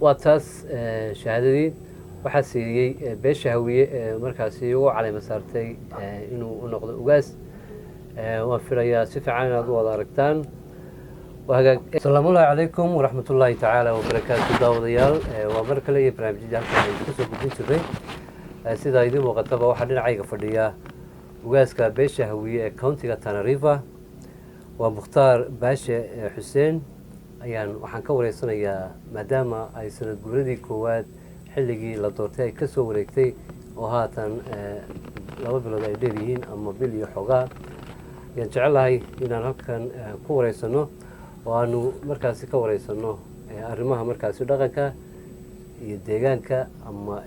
واتاس شهادتي waxaa siiyay beesha hawiye markaasi ugu caleema saartay inuu u noqdo ugaas waan filayaa si fiican inaad u wada aragtaan السلام الله عليكم ورحمة الله تعالى وبركاته داوديال ومركز لي برنامج جالس كسر بدين شري سيدا يدي وقتها واحد عيق فرديا وجاسك باشا هوية كونتي تنريفا ومختار باشا حسين يعني وحنكور السنة يا مدام أي سنة جوردي كواد حلقي لطورتي كسر وريكتي وهاتن لو بلو دايدين أما بلي حقا يعني جعلها إن هكذا كور السنة وأنو مركزي كوريسانو أرمها مركزي دقنكا يديجانكا أما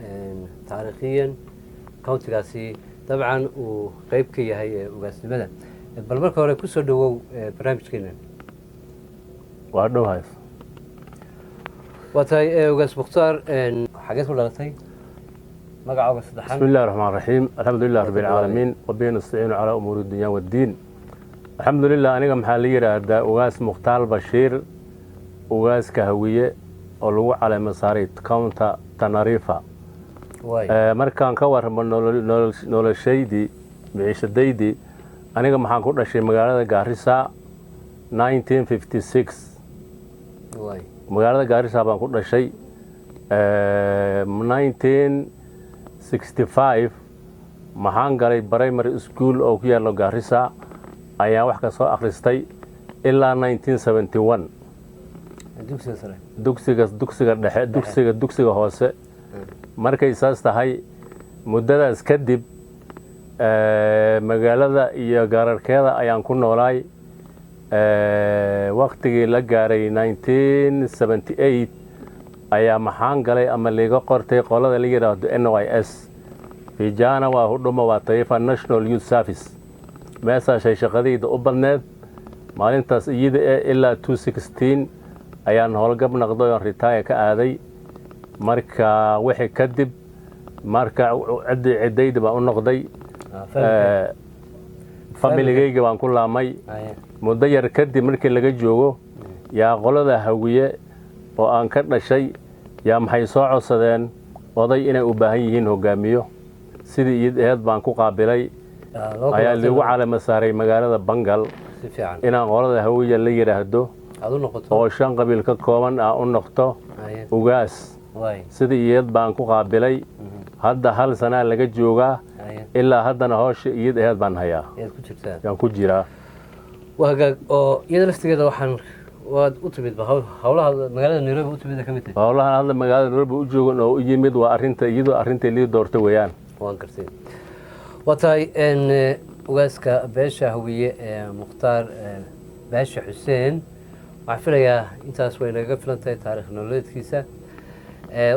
تاريخيا كونتيغاسي طبعا وقيب كي هي وقاس لماذا بالمركز هو كسر دو برامج كنا وعدو هاي وتاي وقاس مختار حاجات ولا غتاي مقع وقاس بسم الله الرحمن الرحيم الحمد لله رب العالمين وبين نستعين على أمور الدنيا والدين الحمد لله أنا محلي هذا وغاس مختار بشير وغاس كهوية ولو على مساريت كونتا تنريفا مركان كوار من نول الشيء دي معيش الديدي أنا محن كنا شيء مقالة جارسا 1956 مقالة جارسا بنكون شيء 1965 محن قري برايمري سكول أو كيا لو جارسا ayaa wax ka soo akhristay ilaa 1971 dugsiga hoose markay saas tahay muddadaas kadib magaalada iyo gaararkeeda ayaan ku noolaay waqtigii la gaaray 1978 ayaa maxaan galay ama liiga qortay qolada la yiraahdo NYS Vijana waa huduma waa Taifa National Youth Service meesha shaqadayda u badneed maalintaas iyada ilaa 2016 ayaan howlgab noqday oo retire ka aaday marka wixii kadib marka ciidayda baan u noqday familygayga baan ku laamay muddo yar kadib markii laga joogo yaa qolada hawiye oo aan ka dhashay yaa maxay soo codsadeen oday inay u baahan yihiin hogaamiyo sidii iyad baan ku qaabilay ayaa lagu caleema saaray magaalada Bangal inaan qolada hawiye la yiraahdo oo shan qabiil ka kooban u noqdo ugaas sidii iyad baan ku qaabilay hadda hal sana laga joogaa ilaa haddana hoosh iyad baan hayaa yaan ku jiraa وهاجا أو يدرس تجد وحن وأتبد بحولها مجال نيروبي أتبد كم تي حولها هذا مجال نيروبي أجوا إنه يمد وأرنت يدو أرنت اللي دورته ويان وانكرتين وتاي إن واسك باشا هوية مختار باشا حسين وعفلا يا أنت أسوينا قفلا تاي تاريخ نولد كيسة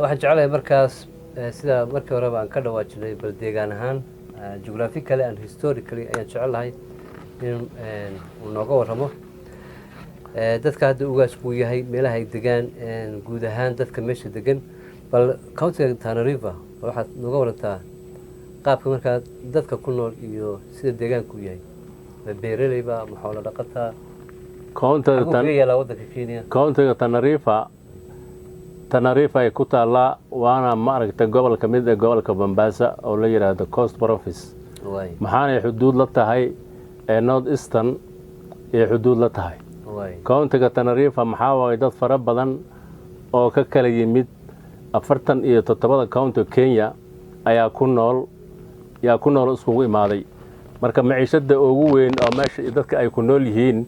واحد جعله مركز سيدا مركز ربع كذا واجنا برديجان هان جغرافيكالي and historically أي جعله هاي ونوقع ورمه dadka hadda ugaas buu yahay meelaha ay degaan guud ahaan dadka meesha degan bal countiga Tana River waxaad nooga warantaa qaabka markaa dadka ku nool iyo sida deegaanku yahay beeraley ba maxaa dhaqataa countiga Tana River ay ku taala waana maaragtay gobol ka mid ah gobolka Mombasa oo la yiraahdo Coast Province maxaana xuduud la tahay North Eastern ee xuduud la tahay countiga Tana River maxaa waay dad fara badan oo ka kala yimid 47 county Kenya ayaa ku nool isku imaaday marka maciishada ugu weyn oo meesha dadka ay ku nool yihiin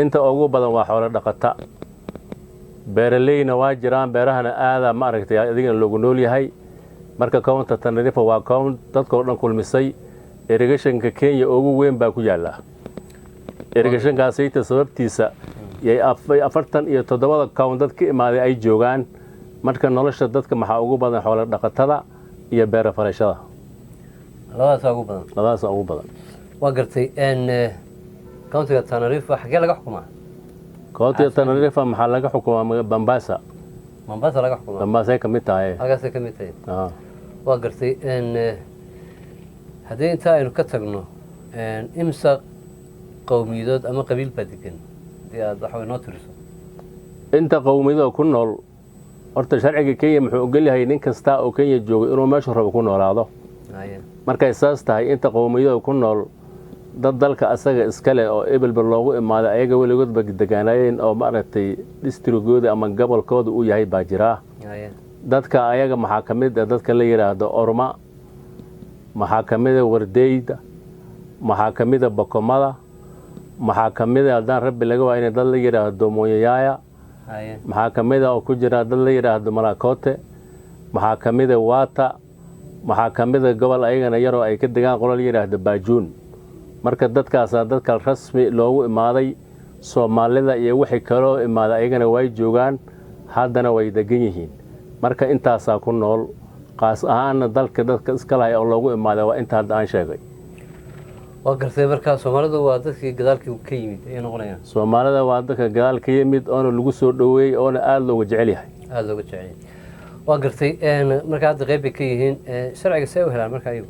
inta ugu badan waa xoolo dhaqata beeraleyna waa jiraan beerahana aada ma aragtay adiga loogu nool yahay marka countiga Tana River waa county dadka oo dhan kulmisay irrigationka Kenya ugu weyn baa ku yaala irrigationkaas ay sababtiisa yay 47 county dadka imaaday ay joogaan marka nolosha dadka maxaa ugu badan xoolo dhaqatada iyo beer farashada labadaas ugu badan waa gartay countiga Tana River xagee laga xukumaa countiga Tana River maxaa laga xukumaa Mombasa laga xukumaa Mombasa ka mid tahay halkaas ka mid tahay waa gartay haddii inta aynu ka tagno imsa qowmiyadood ama qabiil baa degan dii aad waxa noo tiriso inta qowmiyada ku nool horta sharciga Kenya muxuu ogol yahay nin kasta oo Kenya jooga inuu meesha rabo ku noolaado markay saas tahay inta qowmiyada ku nool dad dalka asaga iska leh oo ebilba loogu imaaday ayaga weligood ba degaanayeen oo maaragtay distrigooda ama gobolkooda uu yahay baa jira dadka ayaga maxaa kamid ah dadka la yiraahdo Orma maxaa kamid ah Wardeyda maxaa kamid ah Bokomada maxaa kamid ah dad rabbi laga waa in dad la yiraahdo Mooyaaya maxaa kamid ah oo ku jira dad la yiraahdo Malakote maxaa kamid ah Wata maxaa kamid ah gobol ayagana yar oo ay ka degaan qolal yiraahdo Baajuun marka dadkaas dadka rasmi loogu imaaday Soomaalida iyo wixii kale oo imaaday ayagana way joogaan haddana way degan yihiin marka intaas ku nool qaas ahaan dalka dadka iska lahay oo loogu imaaday waa inta hadda aan sheegay waa gartay marka Soomaalidu waa dadkii gadaalkii ka yimid ay noqonayaan Soomaalida waa dadka gadaal ka yimid oo lagu soo dhaweeyay oo aad looga jecel yahay waa gartay marka hadda qayb ka yihiin sharciga say u helaan marka ayagu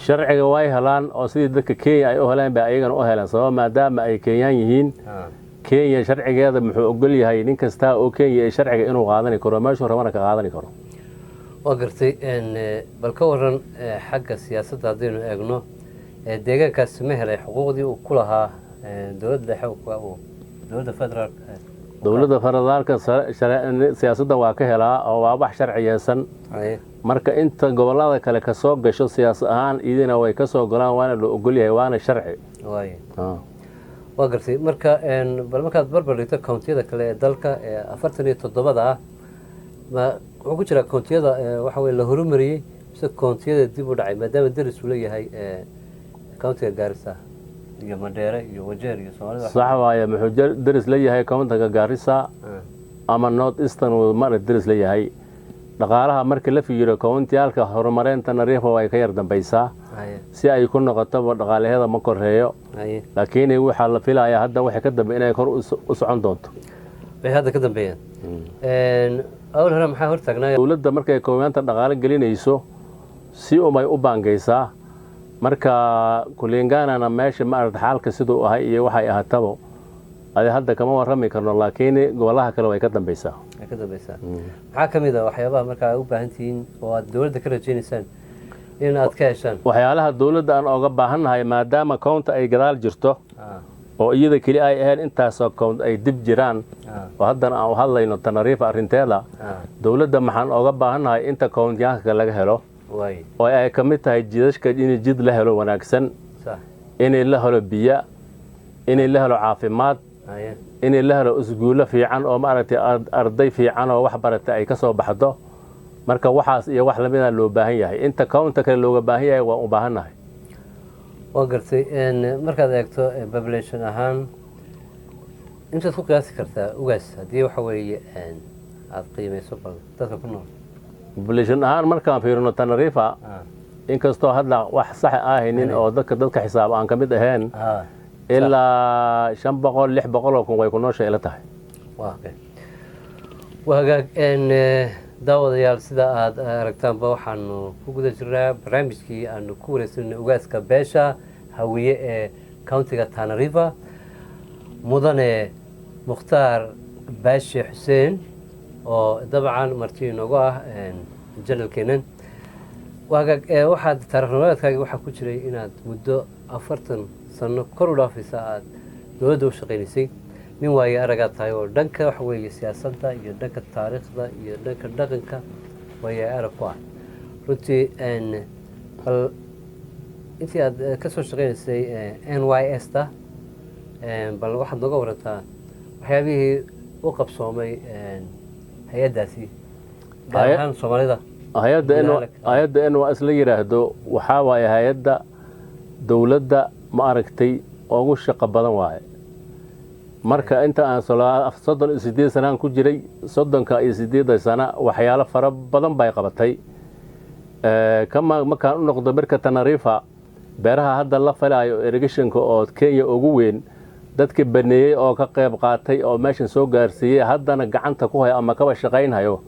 sharciga way helaan oo sidii dadka Kenya ay u helaan ba ayagana u helaan sabab maadaama ay Kenyan yihiin Kenya sharcigeeda muxuu ogol yahay nin kasta oo Kenya ay sharciga inuu qaadan karo meesha rabana ka qaadan karo waa gartay bal ka waran xagga siyaasadda hadaynu eegno deegaankaas ma helay xuquuqdii uu ku lahaa dawladda dawladda federaalka siyaasadda waa ka helaa oo waa wax sharciyeysan marka inta gobolada kale ka soo gasho siyaasad ahaan idina way ka soo galaan waana loo ogol yahay waana sharci waa gartay marka bal markaad barbar dhigto countiyada kale ee dalka 47 ma wuxuu ku jira countiyada waxa weeye la horumariyay mise countiyada dib u dhacay maadaama daris uu leeyahay countiga Garissa iyo Mandera iyo Wajeer iyo Soomaalida sax waaye muxuu daris leeyahay countiga Garissa ama North Eastern uu mar daris leeyahay dhaqaalaha markii la fiiriyo countiyalka horumareenta Nariifa way ka yar dambaysaa si ay ku noqoto dhaqaalaheeda ma koreeyo laakiin waxa la filayaa hadda waxa ka dambeeyay inay kor u socon doonto bay hadda ka dambeeyaan awal hore maxaa hortaagnaa dawladda markay koobaanta dhaqaale gelinayso si umay u baangaysaa marka kulingana meesha ma aragta xaalka sidoo ahay iyo waxay ahaatabo ay hadda kama warrami karno laakiin gobolaha kale way ka dambaysaa maxaa kamid ah waxyaabaha marka u baahan tihiin oo aad dawladda ka rajaynaysaan in aad ka heshaan waxyaalaha dawladda aan uga baahanahay maadaama county ay gadaal jirto oo iyada kali ay ahayn intaas oo county ay dib jiraan oo haddana aan u hadlayno Tanariifa arinteeda dawladda maxaan uga baahanahay inta county-yaanka laga helo oo ay ka mid tahay jidashka in jid la helo wanaagsan in la helo biyo in la helo caafimaad in la helo iskuulo fiican oo maaragtay arday fiican oo wax baratay ay ka soo baxdo marka waxaas iyo wax lamid ah loo baahan yahay inta county kale looga baahan yahay waa u baahanahay waa gartay markaad eegto population ahaan inta ku qiyaasi kartaa ugaas hadii waxa weeye aad qiimeyso bal dadka ku nool population ahaan markaan fiirino Tanariifa inkastoo hadda wax sax ah in oo dadka xisaab aan kamid ahayn ilaa 500 600 kun way ku nooshay ila tahay waaga daawadayaal sida aad aragtaanba waxaanu ku guda jirnaa barnaamijkii aanu ku wareegsanay ugaaska beesha hawiye ee countiga Tanariifa mudane Mukhtaar Baashi Xuseen oo dabcan martii noogu ah janalkeenan waxaad taariikhnimadkaaga waxa ku jiray inaad muddo 40 sano kor u dhaafaysa aad dawladda u shaqeynaysay nin waaye araga tahay oo dhanka wax weeye siyaasadda iyo dhanka taariikhda iyo dhanka dhaqanka waaye arag ku ah runtii bal intii aad ka soo shaqeynaysay NYS-ta bal waxaad nooga warantaa waxyaabihii u qabsoomay hay'adaasi gaar ahaan Soomaalida hay'adda NYS la yiraahdo waxa waaye hay'adda dawladda ma aragtay ugu shaqo badan waaye marka inta aan 38 sano ku jiray 38 sano waxyaalo fara badan bay qabatay kama markaan u noqdo marka Tanariifa beeraha hadda la falaayo irrigation-ka oo Kenya ugu weyn dadka baneeyay oo ka qayb qaatay oo meeshan soo gaarsiiyay haddana gacanta ku hay ama ka shaqeynhayo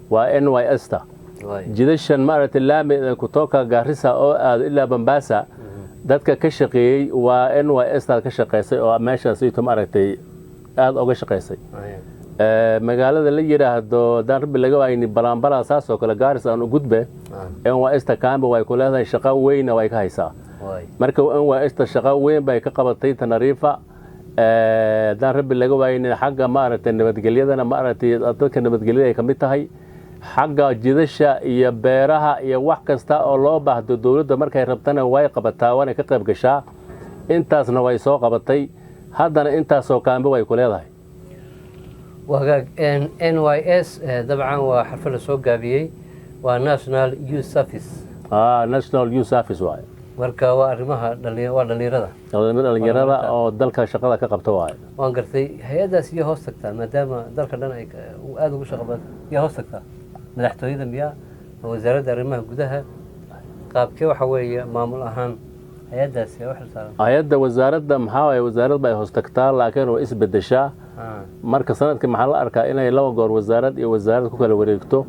waa NYS-ta jidashan maaragtay laamida kutoka Garissa oo aad ilaa Mombasa dadka ka shaqeeyay waa NYS-ta ka shaqeysay oo meeshaas ay maaragtay aad uga shaqeysay magaalada la yiraahdo daan rabbi laga waayni balanbala saas oo kale gaaris aan u gudbe waa ista kaamba way ku leedahay shaqo weyn way ka haysaa marka waa ista shaqo weyn bay ka qabatay Tanariifa daan rabbi laga waayni xagga maaragtay nabadgelyadana maaragtay dadka nabadgelyada ay ka mid tahay xagga jidasha iyo beeraha iyo wax kasta oo loo baahdo dawladda markay rabtana way qabataa wana ka qayb gashaa intaasna way soo qabatay haddana intaas oo kaamba way ku leedahay وهاج NYS طبعا وحرف سو غابيي وناشونال يو سيرفيس ناشونال يو سيرفيس واي marka waa arimaha dhalinyarada oo dalka shaqada ka qabto waay waan gartay hay'adaas iyo hoos tagtaa maadaama dalka dhan ay aad ugu shaqo badan iyo hoos tagtaa madaxtooyada miyaa wasaaradda arrimaha gudaha qaabkee waxa weeye maamul ahaan hay'adaas wax saaran hay'adda wasaaradda maxaa way wasaaradda bay hoos tagtaa laakiin way isbedeshaa marka sanadka maxaa la arkaa inay laba goor wasaarad iyo wasaarad ku kala wareegto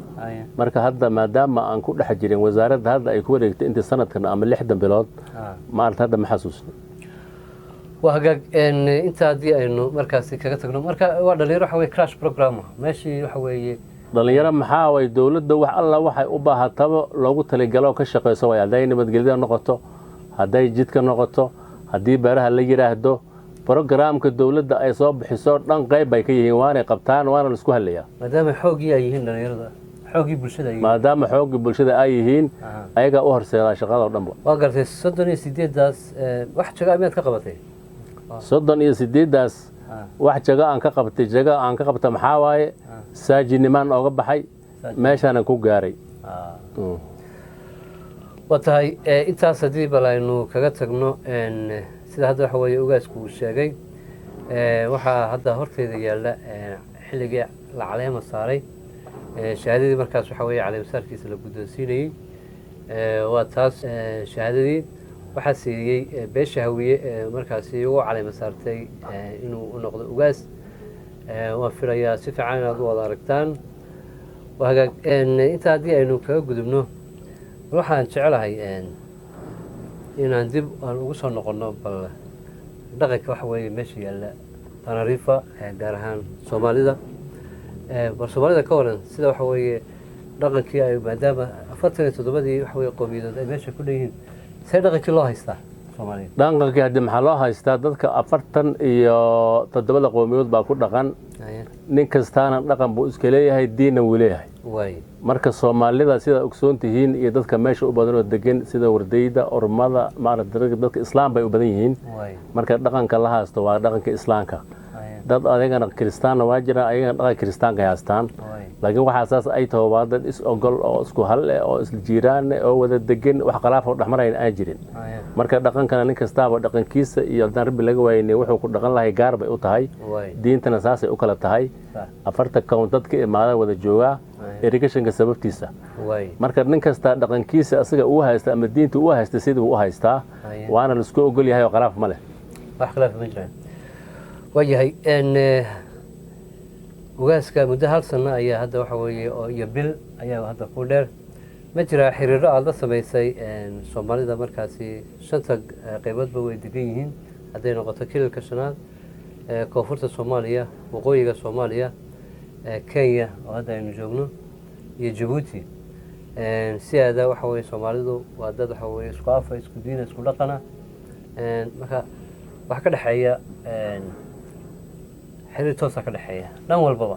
marka hadda maadaama aan ku dhex jirin wasaaradda hadda ay ku wareegtay intii sanadkan ama 6 bilood maanta hadda ma xasuusno waa hagaag inta hadii aynu markaasi kaga tagno marka waa dhalinyaro waxa way crash program meeshii waxa weeye dhalinyaro maxaa way dawladda wax alla waxay u baahataba loogu talagalo ka shaqeyso way haday nabadgelyada noqoto haday jidka noqoto hadii beeraha la yiraahdo programka dawladda ay soo bixiso dhan qayb bay ka yihiin waana qabtaan waana la isku haleeyaa maadaama xoogii ay yihiin dhalinyarada xoogii bulshada ay maadaama xoogii bulshada ay yihiin ayaga u horseeda shaqada dhanba waa gartay 38daas wax jaga amaad ka qabatay 38daas wax jaga aan ka qabtay maxaa waaye saajinimaan ooga baxay meeshana ku gaaray watahay intaas hadii balaynu kaga tagno sida hadda waxa weeye ugaasku sheegay waxa hadda horteeda yaala xilliga la caleema saaray shahaadadii markaas waxa weeye caleema saarkiisa la guddoonsiinayay waa taas shahaadadii waxa siiyay beesha hawiye markaas uu caleema saartay inuu u noqdo ugaas waan filayaa si fiican inaad u wada aragtaan waxa inta hadii aynu kaga gudubno waxaan jecelahay inaan dib aan ugu soo noqono bal dhaqanka waxa weeye meesha yaala Tanariifa gaar ahaan Soomaalida bal Soomaalida ka waran sida waxa weeye dhaqankii ay maadaama 47 waxa weeye qowmiyad ay meesha ku leeyihiin say dhaqankii loo haystaa Soomaalida dhaqankii hadda maxaa loo haystaa dadka 47 qowmiyad baa ku dhaqan nin kastaana dhaqan buu iska leeyahay diinna uu leeyahay marka Soomaalida sida ogsoontihiin iyo dadka meesha u badan oo degan sida wardayda ormada maaragtay dadka islaam bay u badan yihiin marka dhaqanka la haasto waa dhaqanka islaamka dad adeegana kristaan waa jira ayagana dhaqanka kristaanka haastaan laakiin waxa asaas ay tahay waa dad is ogol oo isku hal oo isla jiraan oo wada degan wax khilaaf oo dhaxmarayn aan jirin marka dhaqankana nin kastaaba dhaqankiisa iyo daan rabbi laga waayay wuxuu ku dhaqan lahay gaar bay u tahay diintana saasay u kala tahay afarta kawn dadka imaada wada jooga irrigation-ka sababtiisa marka nin kasta dhaqankiisa asaga uu haysta ama diinta uu haysta sidii uu haystaa waana la isku ogol yahay oo khilaaf ma leh wax khilaaf ma jiraan wayahay ugaaska muddo hal sano ayaa hadda waxa weeye oo iyo bil ayaa hadda ku dheer ma jira xiriiro aad la samaysay Soomaalida markaasi shanta qayboodba way degan yihiin hadday noqoto kilalka shanaad koonfurta Soomaaliya waqooyiga Soomaaliya Kenya oo hadda aynu joogno iyo Djibouti si aada waxa weeye Soomaalidu waa dad waxa weeye isku af isku diin isku dhaqana marka wax ka dhaxeeya xiriir toos ah ka dhaxeeya dhan walbaba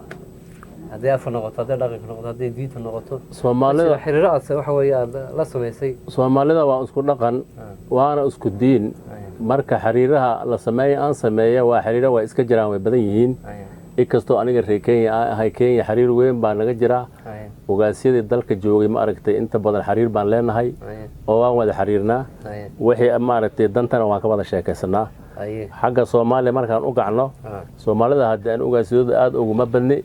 hadii af noqoto hadii dhaqan noqoto hadii diinta noqoto Soomaalida xiriiradaas waxa weeye la sameysay Soomaalida waa isku dhaqan waana isku diin marka xiriiraha la sameeyay aan sameeyo waa xiriiro way iska jiraan way badan yihiin ikastoo aniga reer Kenya ahay Kenya xiriir weyn baa naga jira ugaasyada dalka joogay ma aragtay inta badan xiriir baan leenahay oo waan wada xiriirnaa wixii ma aragtay dantana waan ka wada sheekaysanaa xagga Soomaaliya markaan u gacno Soomaalida hadda aan ugaasyada aad ugu ma badni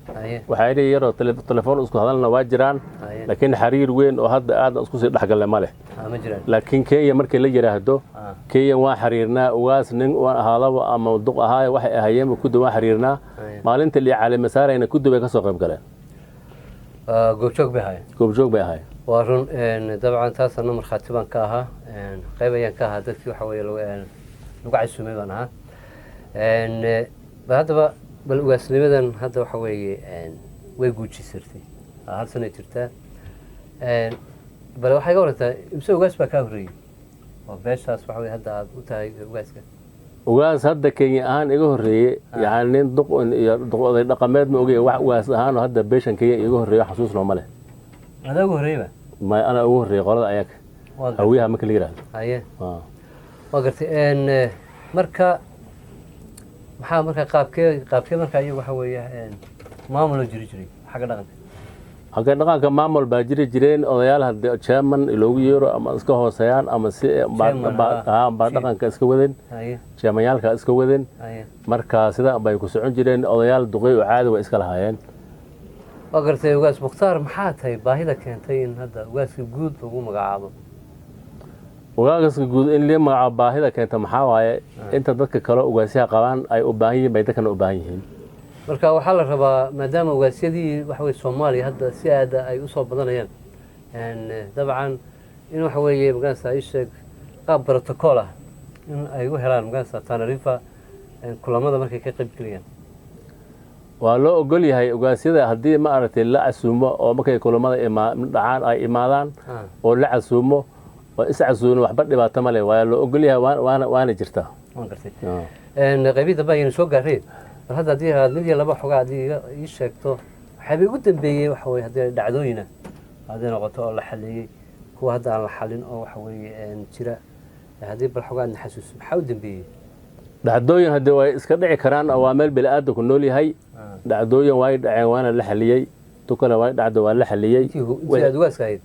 waxa ay yaro telefoon isku hadalna waa jiraan laakiin xiriir weyn oo hadda aad isku sii dhaxgal ma leh laakiin Kenya markii la yiraahdo Kenya waa xiriirnaa ugaas nin waa ahaadaba ama duq ahaay waxay ahayeen ku dawaa xiriirnaa maalinta li caalami saarayna ku daway ka soo qayb galeen goobjoog bay ahay waa run dabcan taasna marxaati baan ka ahaa qayb ayaan ka ahaa dadkii waxa weeye lagu casuumay baan ahaa haddaba bal ugaasnimadan hadda waxa weeye way guujisartay hal sano jirtaa bal waxay ka warantaa imse ugaas baa kaa horreeyey oo beeshaas waxa weye hadda aad u tahay ugaaska ugaas hadda Kenya ahaan iga horreeyay yani nin duq iyo duqoday dhaqameed ma ogay wax ugaas ahaan oo hadda beeshan Kenya iga horreeyay xasuus noo male adaa ugu horreeyay ma ana ugu horreeyay qolada ayaga hawiyaha marka la yiraahdo haye waa gartay marka maxaa marka qaabkee marka iyagu waxa weeye maamul jiri jiray xagga dhaqanka maamul baa jiri jireen odayaal hadda chairman loogu yeero ama iska hooseeyaan ama si baa dhaqanka iska wadeen chairman-yaalka iska wadeen marka sida bay ku socon jireen odayaal duqay oo caadi way iska lahaayeen waa gartay ugaas Mukhtaar maxaa tahay baahida keentay in hadda ugaaska guud lagu magacaabo ugaaska guud in la magacaabo baahida keenta maxaa waaye inta dadka kale ugaasyaha qabaan ay u baahan yihiin bay dadkana u baahan yihiin marka waxaa la rabaa maadaama ugaasyadii waxa weeye Soomaaliya hadda si aad ay u soo badanayaan dabcan in waxa weeye magaasa ay sheeg qaab protocol ah in ay u helaan magaasa Tana River kulamada markay ka qayb galayaan waa loo ogol yahay ugaasyada haddii ma aragtay la casuumo oo markay kulamada dhacaan ay imaadaan oo la casuumo oo is casuuno waxba dhibaato ma leh waa loo ogol yahay waana jirtaa qaybida baa soo gaaray هذا ديها مدي لبا خوغا دي ii sheegto waxay ugu dambeeyay waxa way hadii dhacdooyina hadii noqoto la xaliyay kuwa hadda aan la xalin oo waxa way jira hadii bal xogaa naxasuus waxa u dambeeyay dhacdooyin hadii way iska dhici karaan oo meel bil aad ku nool yahay dhacdooyin way dhaceen waana la xaliyay tukana way dhacdo waa la xaliyay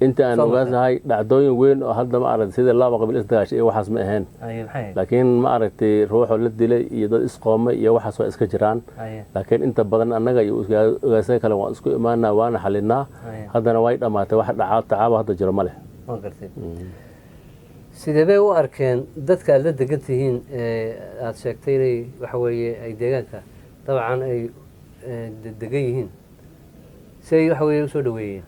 inta aan ugaasahay dhacdooyin weyn oo hadda ma aragtay sida laba qabiil isdagaashay waxaas ma ahayn laakiin ma aragtay ruuxo la dilay iyo dad isqoomay iyo waxaas waa iska jiraan laakiin inta badan annaga iyo ugaasay kale waan isku imaanaa waana xalinaa haddana way dhamaatay wax tacaabo hadda jiro ma leh sidee bay u arkeen dadka aad la degan tihiin aad sheegtay inay waxa weeye ay deegaanka dabcan ay degan yihiin سي وحوي وسود وين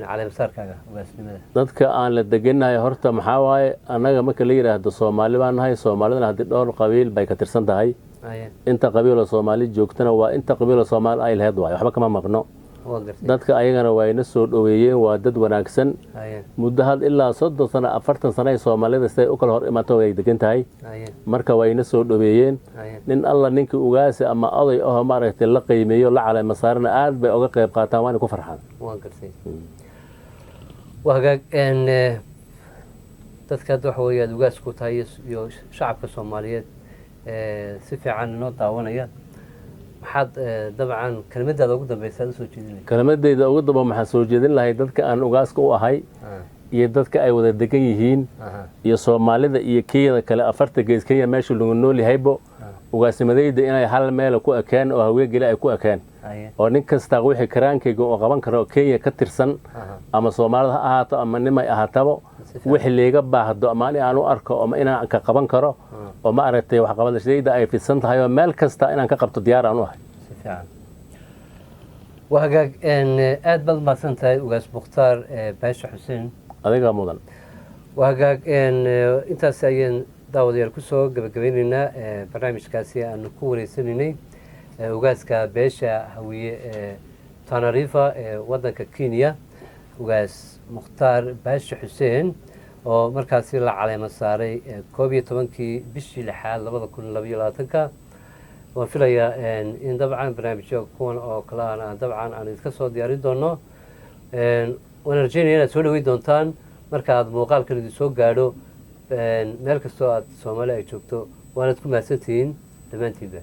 على مسار كذا بس لماذا؟ ندك أنا لدجنها هرتا محاوي أنا جم كليرة هذا الصومالي بان هاي الصومالي هذا دور قبيل بيكترسنت هاي أنت قبيل الصومالي جوكتنا وأنت قبيل الصومال أي الهدوء وحبا كمان مقنع ندك أيجنا وين السود وين ودد وناكسن مدة هذا إلا صد سنة أفرت سنة الصومالي بس أكل هر ما توي دجنت هاي مركا وين السود وين نن الله نك وجاس أما أضي أو مرة تلقي ميو لا على مسارنا آد بأوقات قاتوان كفرحان وهاج إن تذكرت وحوي وجاس كوتايس يو شعب الصوماليات سفي عن نقطة ونيا حد طبعا كلمة هذا قدام بيسال سوتشيدين كلمة هذا قدام ما حسوتشيدين لا يدك أن وجاس كوا هاي يدك أي وده دقيقين يصومالي ذا يكيد كلا أفرت جيز كيا ماشوا لونولي هيبو وجاس مدري ده أنا حال ماله كوا كان أو هو جلا كوا كان ونكس تغوي كران كي جو غبان كرا كي كتر سن أما صومال هات أما نما هاتبو وحلي جب هدو أماني أنا أركو أما أنا كقبان كرا وما أردت وحقبل شيء ده أي في السنت هاي مال كستا أنا كقبت ديار أنا واحد. وهاج إن أدبل ما سنت وجاس مختار باش حسين. هذا مودن. وهاج إن أنت ساين داود يركسو قبلنا برنامج كاسية أن كوري سنيني وجاس كباش هوي تانا ريفا ودنك كينيا وجاس مختار باش حسين oo markaasi la caleema saaray 12 bishii lixaad 2022 waan filayaa in dabcan barnaamijyo kuwan oo kala aan dabcan aan iska soo diyaarin doono waan rajaynayaa inaad soo dhaweey doontaan marka aad muuqaalkan idin soo gaadho meel kastoo aad Soomaaliya ay joogto waanad ku mahadsantihiin dhammaantiinba